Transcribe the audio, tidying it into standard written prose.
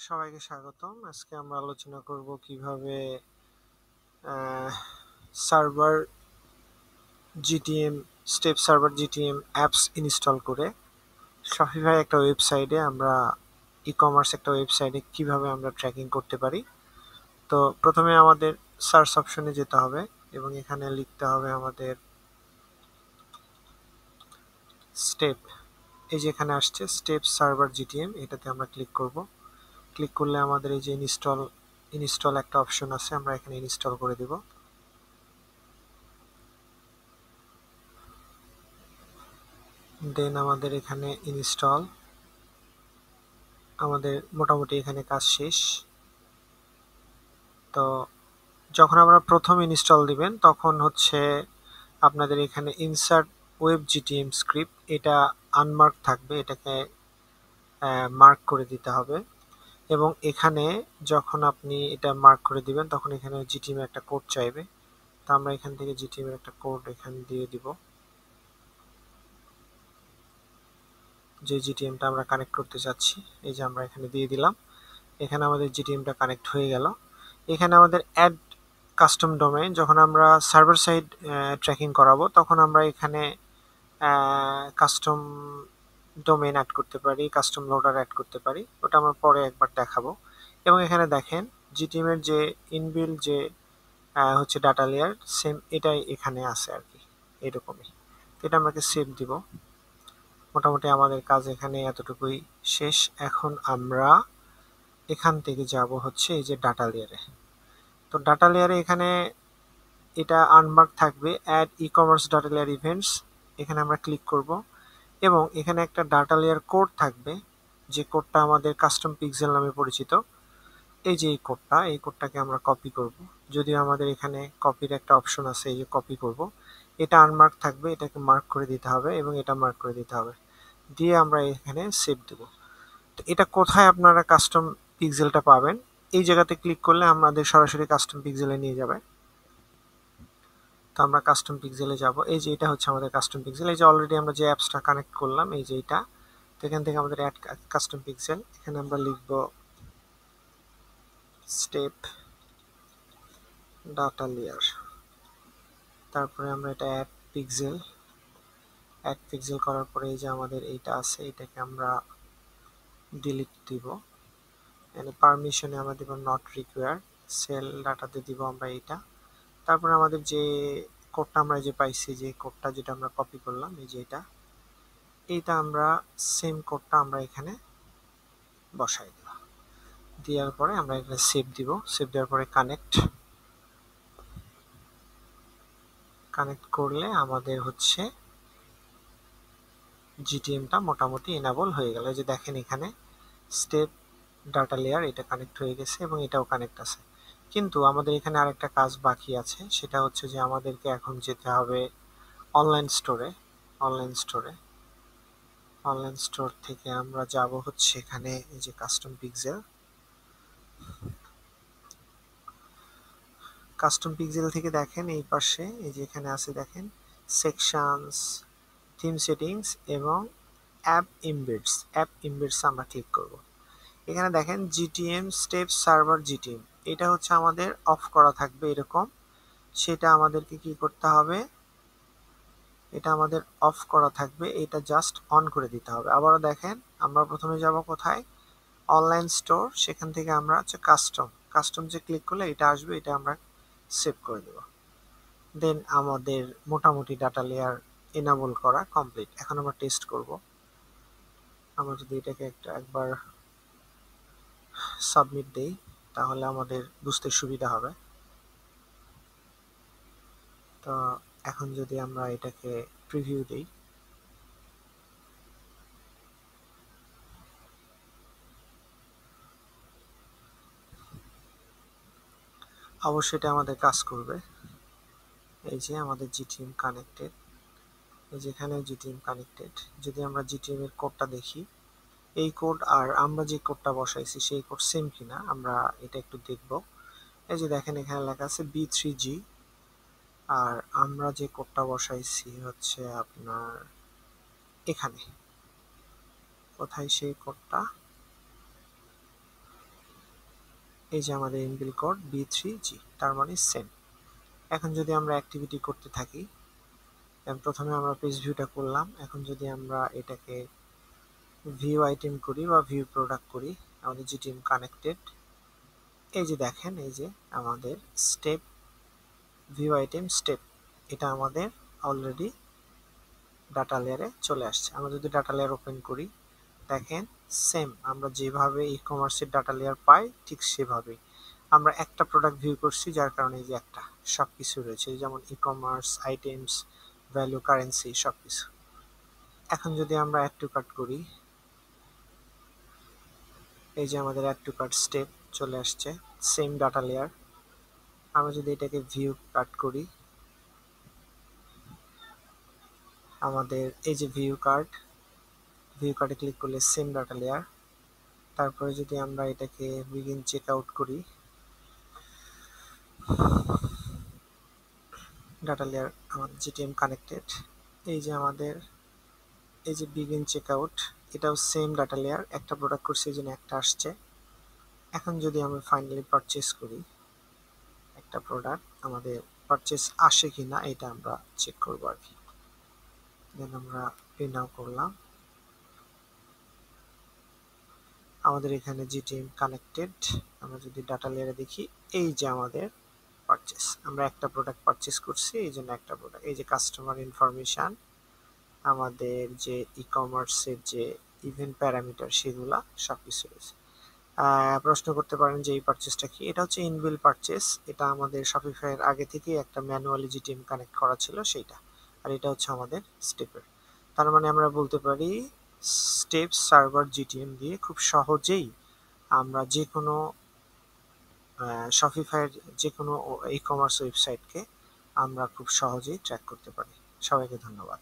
সবাইকে স্বাগতম। আজকে আমরা আলোচনা করব কিভাবে server GTM step server GTM apps install করে শপিফাই একটা ওয়েবসাইটে আমরা ই-কমার্স একটা ওয়েবসাইটে কিভাবে আমরা ট্র্যাকিং করতে পারি। তো প্রথমে আমাদের সার্চ অপশনে যেতে হবে এবং এখানে লিখতে হবে আমাদের স্টেপ। এই যে এখানে আসছে স্টেপ সার্ভার জিটিএম, এটাতে আমরা ক্লিক করব। ক্লিক করলে আমাদের এই যে ইনস্টল একটা অপশন আছে, আমরা এখানে ইনস্টল করে দেব। দেন আমাদের এখানে ইনস্টল, আমাদের মোটামুটি এখানে কাজ শেষ। তো যখন আমরা প্রথম ইনস্টল দিবেন তখন হচ্ছে আপনাদের এখানে ইনসার্ট ওয়েব জিটিএম স্ক্রিপ্ট, এটা আনমার্ক থাকবে, এটাকে মার্ক করে দিতে হবে। এবং এখানে যখন আপনি এটা মার্ক করে দিবেন তখন এখানে জিটিএম একটা কোড চাইবে। তো আমরা এখান থেকে জিটিএম এর একটা কোড এখানে দিয়ে দিব, যে জিটিএমটা আমরা কানেক্ট করতে চাচ্ছি। এই যে আমরা এখানে দিয়ে দিলাম, এখানে আমাদের জিটিএমটা কানেক্ট হয়ে গেল। এখানে আমাদের অ্যাড কাস্টম ডোমেইন, যখন আমরা সার্ভার সাইড ট্র্যাকিং করাবো তখন আমরা এখানে কাস্টম ডোমেইন অ্যাড করতে পারি, কাস্টম লোডার অ্যাড করতে পারি, ওটা আমরা পরে একবার দেখাবো। এবং এখানে দেখেন জিটিএম এর যে ইনবিল্ড যে হচ্ছে ডাটা লেয়ার, সেম এটাই এখানে আছে আর কি, এরকমই। এটা আমাকে সেভ দিব। মোটামুটি আমাদের কাজ এখানে এতটুকুই শেষ। এখন আমরা এখান থেকে যাব হচ্ছে এই যে ডাটা লেয়ারে। তো ডাটা লেয়ারে এখানে এটা আনমার্ক থাকবে, add e commerce data layer events, এখানে আমরা ক্লিক করব এবং এখানে একটা ডাটা লেয়ার কোড থাকবে, যে কোডটা আমাদের কাস্টম পিক্সেল নামে পরিচিত। এই যে এই কোডটাকে আমরা কপি করব। যদিও আমাদের এখানে কপির একটা অপশন আছে, এই যে কপি করব। এটা আনমার্ক থাকবে, এটাকে মার্ক করে দিতে হবে এবং এটা মার্ক করে দিতে হবে, দিয়ে আমরা এখানে সেভ দেব। তো এটা কোথায় আপনারা কাস্টম পিক্সেলটা পাবেন, এই জায়গাতে ক্লিক করলে আমাদের সরাসরি কাস্টম পিক্সেলে নিয়ে যাবে। তো আমরা কাস্টম পিক্সেলে যাব। এই যে এটা হচ্ছে আমাদের কাস্টম পিক্সেল, এই যে অলরেডি আমরা যে অ্যাপসটা কানেক্ট করলাম, এই যে এটা। তো এখান থেকে আমাদের অ্যাড কাস্টম পিক্সেল, এখানে আমরা লিখব স্টেপ ডাটা লেয়ার, তারপরে আমরা এটা অ্যাড পিক্সেল করার পরে এই যে আমাদের এইটা আছে, এটাকে আমরা ডিলিট দিব। এখানে পারমিশনে আমরা দিব নট রিকোয়ার্ড, সেল ডাটাতে দিব আমরা এইটা। তারপরে আমাদের যে কোডটা আমরা যে পাইছি, যে কোডটা যেটা আমরা কপি করলাম, এই যে এইটা আমরা সেম কোডটা আমরা এখানে বসাই দেব। দেওয়ার পরে আমরা এখানে সেভ দিব। সেভ দেওয়ার পরে কানেক্ট করলে আমাদের হচ্ছে জিটিএমটা মোটামুটি এনাবল হয়ে গেল। এই যে দেখেন এখানে স্টেপ ডাটা লেয়ার এটা কানেক্ট হয়ে গেছে এবং এটাও কানেক্ট আছে। কিন্তু আমাদের এখানে আরেকটা কাজ বাকি আছে, সেটা হচ্ছে যে আমাদেরকে এখন যেতে হবে অনলাইন স্টোরে। অনলাইন স্টোর থেকে আমরা যাব হচ্ছে এখানে এই যে কাস্টম পিক্সেল থেকে দেখেন এই পাশে এই যে এখানে আছে দেখেন সেকশনস, থিম সেটিংস এবং অ্যাপ ইমবেডস আমরা ক্লিক করব। এখানে দেখেন জিটিএম স্টেপ সার্ভার জিটিএম, এটা হচ্ছে আমাদের অফ করা থাকবে এরকম। সেটা আমাদেরকে কি করতে হবে, এটা আমাদের অফ করা থাকবে, এটা জাস্ট অন করে দিতে হবে। আবারও দেখেন আমরা প্রথমে যাব কোথায়, অনলাইন স্টোর, সেখান থেকে আমরা হচ্ছে কাস্টম যে ক্লিক করলে এটা আসবে, এটা আমরা সেভ করে দেব। দেন আমাদের মোটামুটি ডাটা লেয়ার এনাবল করা কমপ্লিট। এখন আমরা টেস্ট করব। আমরা যদি এটাকে একবার সাবমিট দেই তাহলে আমাদের বুঝতে সুবিধা হবে। তো এখন যদি আমরা এটাকে প্রিভিউ দেই, অবশ্যই এটা আমাদের কাজ করবে। এই যে আমাদের জিটিএম কানেক্টেড, এই যেখানে জিটিএম কানেক্টেড। যদি আমরা জিটিএম এর কোডটা দেখি, এই কোড আর আমরা যে কোডটা বসাইছি সেই কোড সেম কিনা আমরা এটা একটু দেখব। এই যে দেখেন এখানে লেখা আছে B3G, আর আমরা যে কোডটা বসাইছি হচ্ছে আপনার এখানে। কোথায় সেই কোডটা, এই যে আমাদের ইনবিল কোড B3G, তার মানে সেম। এখন যদি আমরা অ্যাক্টিভিটি করতে থাকি, প্রথমে আমরা পেজ ভিউটা করলাম, এখন যদি আমরা এটাকে ভিউ আইটেম করি বা ভিউ প্রোডাক্ট করি, আমাদের জিটিএম কানেক্টেড, এই যে দেখেন, এই যে আমাদের স্টেপ ভিউ আইটেম স্টেপ, এটা আমাদের অলরেডি ডাটা লেয়ারে চলে আসছে। আমরা যদি ডাটা লেয়ার ওপেন করি, দেখেন সেম আমরা যেভাবে ই কমার্সের ডাটা লেয়ার পাই ঠিক সেভাবেই আমরা একটা প্রোডাক্ট ভিউ করছি, যার কারণে এই যে একটা সব কিছু রয়েছে, যেমন e commerce, items, value, currency, সব কিছু। এখন যদি আমরা অ্যাড টু কার্ট করি, এই যে আমাদের অ্যাড টু কার্ট স্টেপ চলে আসছে, সেম ডাটা লেয়ার। আমরা যদি এটাকে ভিউ কাট করি, আমাদের এই যে ভিউ কার্টে ক্লিক করলে সেম ডাটা লেয়ার। তারপরে যদি আমরা এটাকে বিগিন চেক আউট করি, ডাটা লেয়ার আমাদের জিটিএম কানেক্টেড, এই যে আমাদের এই যে বিগিন চেক আউট, এটাও সেম ডাটা লেয়ার, একটা প্রোডাক্ট করছি এই জন্য একটা আসছে। এখন যদি আমরা ফাইনালি পারচেস করি একটা প্রোডাক্ট, আমাদের পারচেস আসে কিনা এটা আমরা চেক করবো আর কি। দেন আমরা পে নাও করলাম, আমাদের এখানে জিটিএম কানেক্টেড। আমরা যদি ডাটা লেয়ারে দেখি, এই যে আমাদের পারচেস, আমরা একটা প্রোডাক্ট পারচেস করছি এই জন্য একটা প্রোডাক্ট, এই যে কাস্টমার ইনফরমেশন, আমাদের যে ই কমার্সের যে ইভেন্ট প্যারামিটার সেগুলা সব কিছু রয়েছে। প্রশ্ন করতে পারেন যে এই পারচেসটা কি, এটা হচ্ছে ইনবিল পারচেস, এটা আমাদের শপিফাইয়ের আগে থেকেই একটা ম্যানুয়ালি জিটিএম কানেক্ট করা ছিল সেইটা, আর এটা হচ্ছে আমাদের স্টেপের। তার মানে আমরা বলতে পারি স্টেপ সার্ভার জিটিএম দিয়ে খুব সহজেই আমরা যে কোনো শপিফাইয়ের যে কোনো ই কমার্স ওয়েবসাইটকে আমরা খুব সহজেই ট্র্যাক করতে পারি। সবাইকে ধন্যবাদ।